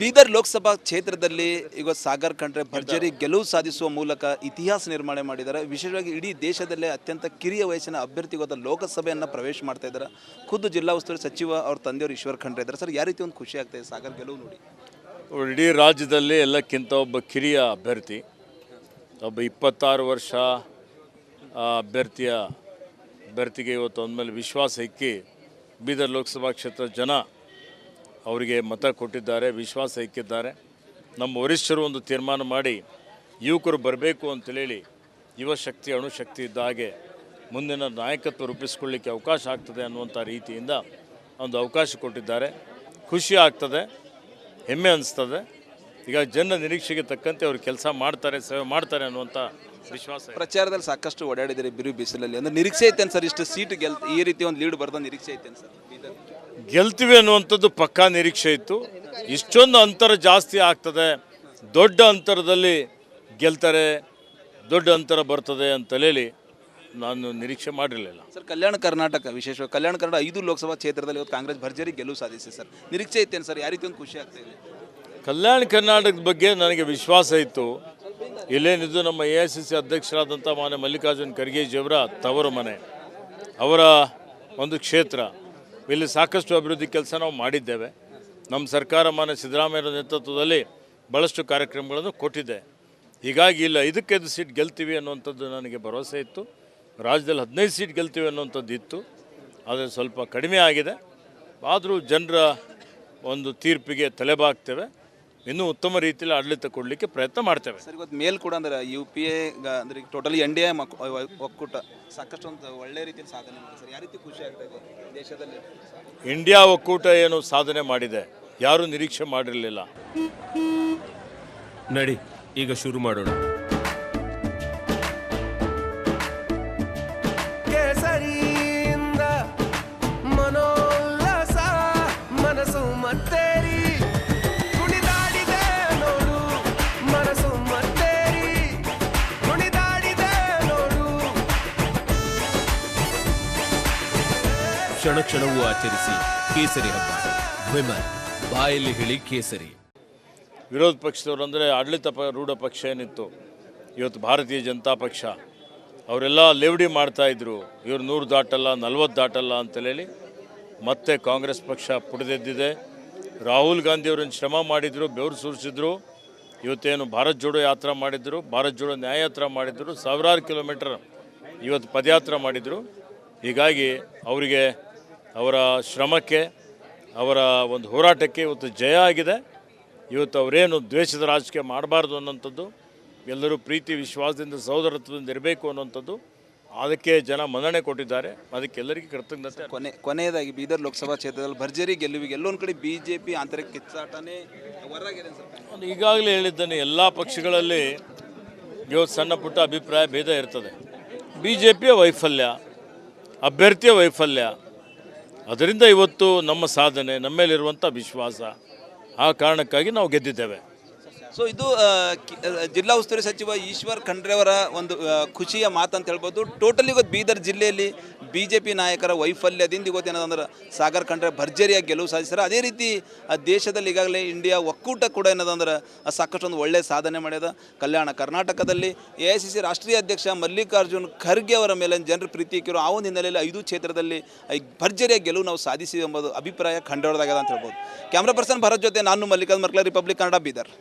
ಬೀದರ್ ಲೋಕಸಭಾ ಕ್ಷೇತ್ರದಲ್ಲಿ ಈಗ ಸಾಗರ್ ಖಂಡ್ರೆ ಭರ್ಜರಿ ಗೆಲುವು ಸಾಧಿಸುವ ಮೂಲಕ ಇತಿಹಾಸ ನಿರ್ಮಾಣ ಮಾಡಿದ್ದಾರೆ. ವಿಶೇಷವಾಗಿ ಇಡೀ ದೇಶದಲ್ಲೇ ಅತ್ಯಂತ ಕಿರಿಯ ವಯಸ್ಸಿನ ಅಭ್ಯರ್ಥಿಗೋದ ಲೋಕಸಭೆಯನ್ನು ಪ್ರವೇಶ ಮಾಡ್ತಾ ಇದ್ದಾರೆ. ಖುದ್ದು ಜಿಲ್ಲಾ ಉಸ್ತುವಾರಿ ಸಚಿವ ಅವ್ರ ತಂದೆಯವರು ಈಶ್ವರ್ ಖಂಡ್ರೆ ಇದ್ದಾರೆ. ಸರ್, ಯಾವ ರೀತಿ ಒಂದು ಖುಷಿ ಆಗ್ತಾಯಿದೆ ಸಾಗರ್ ಗೆಲುವು ನೋಡಿ? ಇಡೀ ರಾಜ್ಯದಲ್ಲಿ ಎಲ್ಲಕ್ಕಿಂತ ಒಬ್ಬ ಕಿರಿಯ ಅಭ್ಯರ್ಥಿ, ಒಬ್ಬ 26 ವರ್ಷ ಅಭ್ಯರ್ಥಿಗೆ ಇವತ್ತು ಅಂದಮೇಲೆ ವಿಶ್ವಾಸ ಇಕ್ಕಿ ಬೀದರ್ ಲೋಕಸಭಾ ಕ್ಷೇತ್ರ ಜನ ಅವರಿಗೆ ಮತ ಕೊಟ್ಟಿದ್ದಾರೆ, ವಿಶ್ವಾಸ ಇಕ್ಕಿದ್ದಾರೆ. ನಮ್ಮ ವರಿಷ್ಠರು ಒಂದು ತೀರ್ಮಾನ ಮಾಡಿ ಯುವಕರು ಬರಬೇಕು ಅಂತೇಳಿ ಯುವ ಶಕ್ತಿ ಅಣುಶಕ್ತಿ ಇದ್ದ ಹಾಗೆ ಮುಂದಿನ ನಾಯಕತ್ವ ರೂಪಿಸ್ಕೊಳ್ಳಿಕ್ಕೆ ಅವಕಾಶ ಆಗ್ತದೆ ಅನ್ನುವಂಥ ರೀತಿಯಿಂದ ಒಂದು ಅವಕಾಶ ಕೊಟ್ಟಿದ್ದಾರೆ. ಖುಷಿ ಆಗ್ತದೆ, ಹೆಮ್ಮೆ ಅನಿಸ್ತದೆ. ಈಗ ಜನ ನಿರೀಕ್ಷೆಗೆ ತಕ್ಕಂತೆ ಅವರು ಕೆಲಸ ಮಾಡ್ತಾರೆ, ಸೇವೆ ಮಾಡ್ತಾರೆ ಅನ್ನುವಂಥ ವಿಶ್ವಾಸ. ಪ್ರಚಾರದಲ್ಲಿ ಸಾಕಷ್ಟು ಓಡಾಡಿದರೆ ಬಿರು ಬಿಸಿಲಲ್ಲಿ, ಅಂದರೆ ನಿರೀಕ್ಷೆ ಐತೆ ಸರ್, ಇಷ್ಟು ಸೀಟ್ ಈ ರೀತಿ ಒಂದು ಲೀಡ್ ಬರೋದು ನಿರೀಕ್ಷೆ ಐತೆ ಸರ್? ಗೆಲ್ತೀವಿ ಅನ್ನುವಂಥದ್ದು ಪಕ್ಕಾ ನಿರೀಕ್ಷೆ ಇತ್ತು. ಇಷ್ಟೊಂದು ಅಂತರ ಜಾಸ್ತಿ ಆಗ್ತದೆ, ದೊಡ್ಡ ಅಂತರದಲ್ಲಿ ಗೆಲ್ತಾರೆ, ದೊಡ್ಡ ಅಂತರ ಬರ್ತದೆ ಅಂತೇಳಿ ನಾನು ನಿರೀಕ್ಷೆ ಮಾಡಿರಲಿಲ್ಲ ಸರ್. ಕಲ್ಯಾಣ ಕರ್ನಾಟಕ, ವಿಶೇಷವಾಗಿ ಕಲ್ಯಾಣ ಕರ್ನಾಟಕ 5 ಲೋಕಸಭಾ ಕ್ಷೇತ್ರದಲ್ಲಿ ಇವತ್ತು ಕಾಂಗ್ರೆಸ್ ಭರ್ಜರಿ ಗೆಲುವು ಸಾಧಿಸಿದೆ ಸರ್. ನಿರೀಕ್ಷೆ ಐತೇನು ಸರ್? ಯಾವ ರೀತಿ ಒಂದು ಖುಷಿ ಆಗ್ತಾ ಇದೆ? ಕಲ್ಯಾಣ ಕರ್ನಾಟಕದ ಬಗ್ಗೆ ನನಗೆ ವಿಶ್ವಾಸ ಇತ್ತು. ಇಲ್ಲೇನಿದ್ದು ನಮ್ಮ AICC ಅಧ್ಯಕ್ಷರಾದಂಥ ಮಾನ್ಯ ಮಲ್ಲಿಕಾರ್ಜುನ್ ಖರ್ಗೆಜಿಯವರ ತವರು ಮನೆ, ಅವರ ಒಂದು ಕ್ಷೇತ್ರ, ಇಲ್ಲಿ ಸಾಕಷ್ಟು ಅಭಿವೃದ್ಧಿ ಕೆಲಸ ನಾವು ಮಾಡಿದ್ದೇವೆ. ನಮ್ಮ ಸರ್ಕಾರ ಮಾನ್ಯ ಸಿದ್ದರಾಮಯ್ಯರ ನೇತೃತ್ವದಲ್ಲಿ ಭಾಳಷ್ಟು ಕಾರ್ಯಕ್ರಮಗಳನ್ನು ಕೊಟ್ಟಿದೆ. ಹೀಗಾಗಿ ಇಲ್ಲ 5 ಸೀಟ್ ಗೆಲ್ತೀವಿ ಅನ್ನುವಂಥದ್ದು ನನಗೆ ಭರವಸೆ ಇತ್ತು. ರಾಜ್ಯದಲ್ಲಿ 15 ಸೀಟ್ ಗೆಲ್ತೀವಿ ಅನ್ನುವಂಥದ್ದು ಇತ್ತು, ಆದರೆ ಸ್ವಲ್ಪ ಕಡಿಮೆ ಆಗಿದೆ. ಆದರೂ ಜನರ ಒಂದು ತೀರ್ಪಿಗೆ ತಲೆಬಾಗ್ತೇವೆ, ಇನ್ನೂ ಉತ್ತಮ ರೀತಿಯಲ್ಲಿ ಆಡಳಿತ ಕೊಡಲಿಕ್ಕೆ ಪ್ರಯತ್ನ ಮಾಡ್ತೇವೆ. ಸರ್, ಇವತ್ತು ಮೇಲ್ ಕೂಡ ಅಂದರೆ UPA ಅಂದರೆ ಟೋಟಲಿ NDA ಒಕ್ಕೂಟ ಸಾಕಷ್ಟು ಒಂದು ಒಳ್ಳೆ ರೀತಿಯಲ್ಲಿ ಸಾಧನೆ ಮಾಡಿದೆ ಸರ್. ಯಾವ ರೀತಿ ಖುಷಿ ಆಗ್ತಾ ಇದೆ ದೇಶದಲ್ಲಿ? ಇಂಡಿಯಾ ಒಕ್ಕೂಟ ಏನು ಸಾಧನೆ ಮಾಡಿದೆ ಯಾರೂ ನಿರೀಕ್ಷೆ ಮಾಡಿರಲಿಲ್ಲ. ನಡಿ ಈಗ ಶುರು ಮಾಡೋಣ. ಮನೋಲ್ಲಾಸ ಮನಸ್ಸು ಮತ್ತೇರಿ ಕುಣಿದಾಡಿದೆ ನೋಡು, ಮನಸ್ಸು ಮತ್ತೇರಿ ಕುಣಿದಾಡಿದೆ ನೋಡು. ಕ್ಷಣ ಕ್ಷಣವೂ ಆಚರಿಸಿ ಕೇಸರಿ ಹಬ್ಬ. ವಿಮಲ್ ಬಾಯಲ್ಲಿ ಹೇಳಿ ಕೇಸರಿ. ವಿರೋಧ ಪಕ್ಷದವರು ಅಂದರೆ ಆಡಳಿತ ರೂಢ ಪಕ್ಷ ಏನಿತ್ತು, ಇವತ್ತು ಭಾರತೀಯ ಜನತಾ ಪಕ್ಷ, ಅವರೆಲ್ಲ ಲೇವಡಿ ಮಾಡ್ತಾಯಿದ್ರು. ಇವರು 100 ದಾಟಲ್ಲ, 40 ದಾಟಲ್ಲ ಅಂತೇಳಿ ಮತ್ತೆ ಕಾಂಗ್ರೆಸ್ ಪಕ್ಷ ಪುಡಿದೆದ್ದಿದೆ. ರಾಹುಲ್ ಗಾಂಧಿಯವರನ್ನು ಶ್ರಮ ಮಾಡಿದರು, ಬೆವರು ಸುರಿಸಿದ್ರು. ಇವತ್ತೇನು ಭಾರತ್ ಜೋಡೋ ಯಾತ್ರಾ ಮಾಡಿದರು, ಭಾರತ್ ಜೋಡೋ ನ್ಯಾಯಯಾತ್ರಾ ಮಾಡಿದರು, ಸಾವಿರಾರು ಕಿಲೋಮೀಟರ್ ಇವತ್ತು ಪದಯಾತ್ರೆ ಮಾಡಿದರು. ಹೀಗಾಗಿ ಅವರಿಗೆ ಅವರ ಶ್ರಮಕ್ಕೆ, ಅವರ ಒಂದು ಹೋರಾಟಕ್ಕೆ ಇವತ್ತು ಜಯ ಆಗಿದೆ. ಇವತ್ತು ಅವರೇನು ದ್ವೇಷದ ರಾಜಕೀಯ ಮಾಡಬಾರ್ದು ಅನ್ನೋಂಥದ್ದು, ಎಲ್ಲರೂ ಪ್ರೀತಿ ವಿಶ್ವಾಸದಿಂದ ಸಹೋದರತ್ವದಿಂದ ಇರಬೇಕು ಅನ್ನೋಂಥದ್ದು, ಅದಕ್ಕೆ ಜನ ಮನ್ನಣೆ ಕೊಟ್ಟಿದ್ದಾರೆ. ಅದಕ್ಕೆ ಎಲ್ಲರಿಗೂ ಕೃತಜ್ಞತೆ. ಕೊನೆಯದಾಗಿ ಬೀದರ್ ಲೋಕಸಭಾ ಕ್ಷೇತ್ರದಲ್ಲಿ ಭರ್ಜರಿ ಗೆಲುವಿಗೆ ಎಲ್ಲೊಂದು ಕಡೆ BJP ಆಂತರಿಕ ಕಿತ್ತಾಟನೇ ಹೊರಗಿದೆ ಸರ್. ಈಗಾಗಲೇ ಹೇಳಿದ್ದೇನೆ, ಎಲ್ಲ ಪಕ್ಷಗಳಲ್ಲಿ ಇವತ್ತು ಸಣ್ಣ ಪುಟ್ಟ ಅಭಿಪ್ರಾಯ ಭೇದ ಇರ್ತದೆ. BJPಯ ವೈಫಲ್ಯ, ಅಭ್ಯರ್ಥಿಯ ವೈಫಲ್ಯ, ಅದರಿಂದ ಇವತ್ತು ನಮ್ಮ ಸಾಧನೆ, ನಮ್ಮ ಮೇಲಿರುವಂಥ ವಿಶ್ವಾಸ, ಆ ಕಾರಣಕ್ಕಾಗಿ ನಾವು ಗೆದ್ದಿದ್ದೇವೆ. ಸೊ ಇದು ಜಿಲ್ಲಾ ಉಸ್ತುವಾರಿ ಸಚಿವ ಈಶ್ವರ್ ಖಂಡ್ರೆ ಅವರ ಒಂದು ಖುಷಿಯ ಮಾತಂತ ಹೇಳ್ಬೋದು. ಟೋಟಲಿ ಇವತ್ತು ಬೀದರ್ ಜಿಲ್ಲೆಯಲ್ಲಿ BJP ನಾಯಕರ ವೈಫಲ್ಯದಿಂದ ಇವತ್ತು ಏನದಂದ್ರೆ ಸಾಗರ್ ಖಂಡ್ರೆ ಭರ್ಜರಿಯಾಗಿ ಗೆಲುವು ಸಾಧಿಸ್ತಾರೆ. ಅದೇ ರೀತಿ ದೇಶದಲ್ಲಿ ಈಗಾಗಲೇ ಇಂಡಿಯಾ ಒಕ್ಕೂಟ ಕೂಡ ಏನದಂದ್ರೆ ಸಾಕಷ್ಟು ಒಂದು ಒಳ್ಳೆಯ ಸಾಧನೆ ಮಾಡ್ಯದ. ಕಲ್ಯಾಣ ಕರ್ನಾಟಕದಲ್ಲಿ AICC ರಾಷ್ಟ್ರೀಯ ಅಧ್ಯಕ್ಷ ಮಲ್ಲಿಕಾರ್ಜುನ್ ಖರ್ಗೆ ಅವರ ಮೇಲೆ ಜನರ ಪ್ರೀತಿ ಇಕ್ಕಿರೋ ಆ ಒಂದು ಹಿನ್ನೆಲೆಯಲ್ಲಿ 5 ಕ್ಷೇತ್ರದಲ್ಲಿ ಭರ್ಜರಿಯಾಗಿ ಗೆಲುವು ನಾವು ಸಾಧಿಸಿವಿ ಎಂಬುದು ಅಭಿಪ್ರಾಯ ಖಂಡ್ರೆ ಅವರದಾಗಿದೆ ಅಂತ ಹೇಳ್ಬೋದು. ಕ್ಯಾಮ್ರಾ ಪರ್ಸನ್ ಭರತ್ ಜೊತೆ ನಾನು ಮಲ್ಲಿಕಾರ್ಜುನ್ ಮರ್ಕಲ, ರಿಪಬ್ಲಿಕ್ ಕನ್ನಡ, ಬೀದರ್.